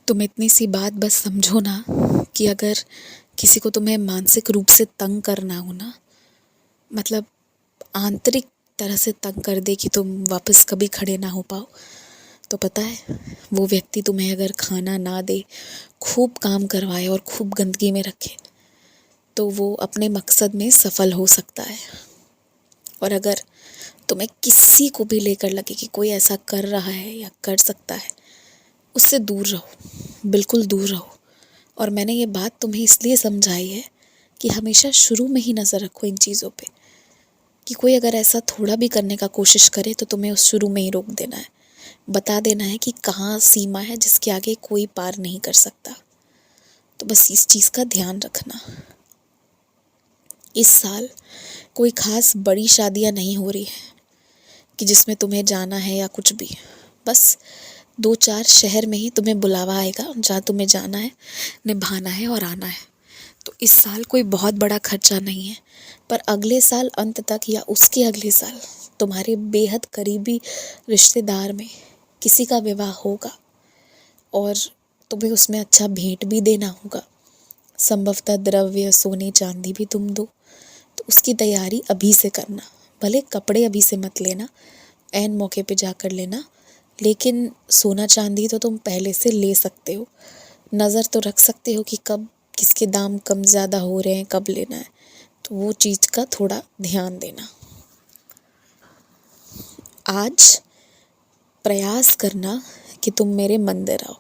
तुम इतनी सी बात बस समझो ना कि अगर किसी को तुम्हें मानसिक रूप से तंग करना हो ना, मतलब आंतरिक तरह से तंग कर दे कि तुम वापस कभी खड़े ना हो पाओ, तो पता है वो व्यक्ति तुम्हें अगर खाना ना दे, खूब काम करवाए और खूब गंदगी में रखे, तो वो अपने मकसद में सफल हो सकता है। और अगर तुम्हें किसी को भी लेकर लगे कि कोई ऐसा कर रहा है या कर सकता है, उससे दूर रहो, बिल्कुल दूर रहो। और मैंने ये बात तुम्हें इसलिए समझाई है कि हमेशा शुरू में ही नज़र रखो इन चीज़ों पे, कि कोई अगर ऐसा थोड़ा भी करने का कोशिश करे तो तुम्हें उस शुरू में ही रोक देना है, बता देना है कि कहाँ सीमा है जिसके आगे कोई पार नहीं कर सकता। तो बस इस चीज़ का ध्यान रखना। इस साल कोई ख़ास बड़ी शादियाँ नहीं हो रही है कि जिसमें तुम्हें जाना है या कुछ भी। बस 2-4 शहर में ही तुम्हें बुलावा आएगा जहाँ तुम्हें जाना है, निभाना है और आना है। तो इस साल कोई बहुत बड़ा खर्चा नहीं है, पर अगले साल अंत तक या उसके अगले साल तुम्हारे बेहद करीबी रिश्तेदार में किसी का विवाह होगा और तुम्हें उसमें अच्छा भेंट भी देना होगा। संभवतः द्रव्य, सोने चांदी भी तुम दो। तो उसकी तैयारी अभी से करना। भले कपड़े अभी से मत लेना, ऐन मौके पे जाकर लेना, लेकिन सोना चांदी तो तुम पहले से ले सकते हो। नज़र तो रख सकते हो कि कब किसके दाम कम ज़्यादा हो रहे हैं, कब लेना है। तो वो चीज़ का थोड़ा ध्यान देना। आज प्रयास करना कि तुम मेरे मंदिर आओ।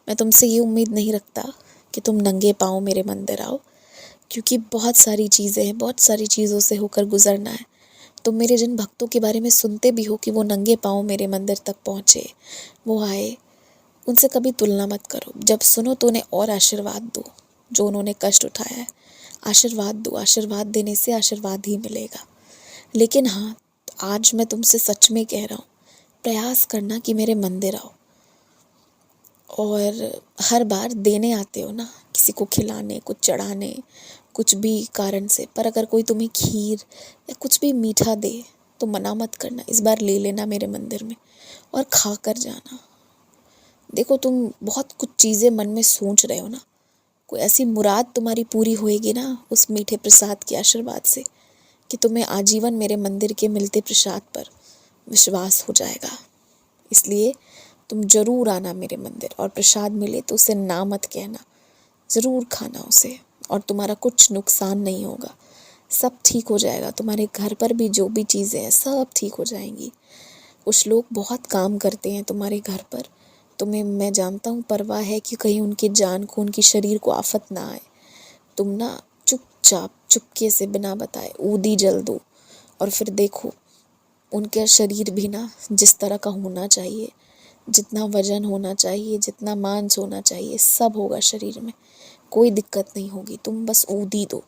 मैं तुमसे ये उम्मीद नहीं रखता कि तुम नंगे पाँव मेरे मंदिर आओ, क्योंकि बहुत सारी चीज़ें हैं, बहुत सारी चीज़ों से होकर गुजरना है। तुम मेरे जिन भक्तों के बारे में सुनते भी हो कि वो नंगे पाँव मेरे मंदिर तक पहुँचे, वो आए, उनसे कभी तुलना मत करो। जब सुनो तो उन्हें और आशीर्वाद दो जो उन्होंने कष्ट उठाया है। आशीर्वाद दो, आशीर्वाद देने से आशीर्वाद ही मिलेगा। लेकिन हाँ, आज मैं तुमसे सच में कह रहा हूँ, प्रयास करना कि मेरे मंदिर आओ। और हर बार देने आते हो ना, किसी को खिलाने, कुछ चढ़ाने, कुछ भी कारण से, पर अगर कोई तुम्हें खीर या कुछ भी मीठा दे तो मना मत करना। इस बार ले लेना मेरे मंदिर में और खा कर जाना। देखो, तुम बहुत कुछ चीज़ें मन में सोच रहे हो ना, कोई ऐसी मुराद तुम्हारी पूरी होएगी ना उस मीठे प्रसाद के आशीर्वाद से, कि तुम्हें आजीवन मेरे मंदिर के मिलते प्रसाद पर विश्वास हो जाएगा। इसलिए तुम ज़रूर आना मेरे मंदिर, और प्रसाद मिले तो उसे ना मत कहना, ज़रूर खाना उसे, और तुम्हारा कुछ नुकसान नहीं होगा। सब ठीक हो जाएगा। तुम्हारे घर पर भी जो भी चीज़ें हैं सब ठीक हो जाएंगी। कुछ लोग बहुत काम करते हैं तुम्हारे घर पर, तुम्हें मैं जानता हूँ परवाह है कि कहीं उनके जान को, उनके शरीर को आफत ना आए। तुम ना चुपचाप चुपके से बिना बताए ऊदी जल दो, और फिर देखो उनका शरीर भी ना जिस तरह का होना चाहिए, जितना वजन होना चाहिए, जितना मांस होना चाहिए, सब होगा शरीर में, कोई दिक्कत नहीं होगी। तुम बस ऊदी दो।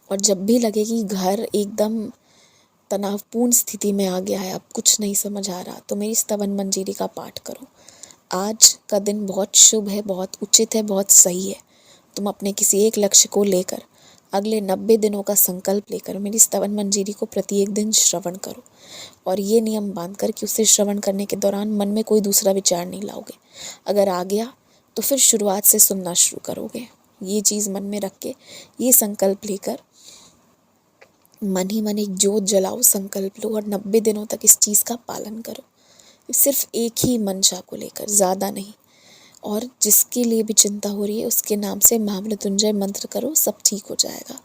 और जब भी लगे कि घर एकदम तनावपूर्ण स्थिति में आ गया है, अब कुछ नहीं समझ आ रहा, तो मेरी स्तवन मंजीरी का पाठ करो। आज का दिन बहुत शुभ है, बहुत उचित है, बहुत सही है। तुम अपने किसी एक लक्ष्य को लेकर अगले 90 दिनों का संकल्प लेकर मेरी स्तवन मंजीरी को प्रत्येक दिन श्रवण करो, और ये नियम बांधकर कि उसे श्रवण करने के दौरान मन में कोई दूसरा विचार नहीं लाओगे। अगर आ गया तो फिर शुरुआत से सुनना शुरू करोगे। ये चीज़ मन में रख के, ये संकल्प लेकर मन ही मन एक जोत जलाओ, संकल्प लो, और 90 दिनों तक इस चीज़ का पालन करो, सिर्फ एक ही मंशा को लेकर, ज़्यादा नहीं। और जिसके लिए भी चिंता हो रही है उसके नाम से महामृत्युंजय मंत्र करो, सब ठीक हो जाएगा।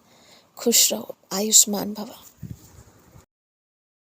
खुश रहो, आयुष्मान भवा।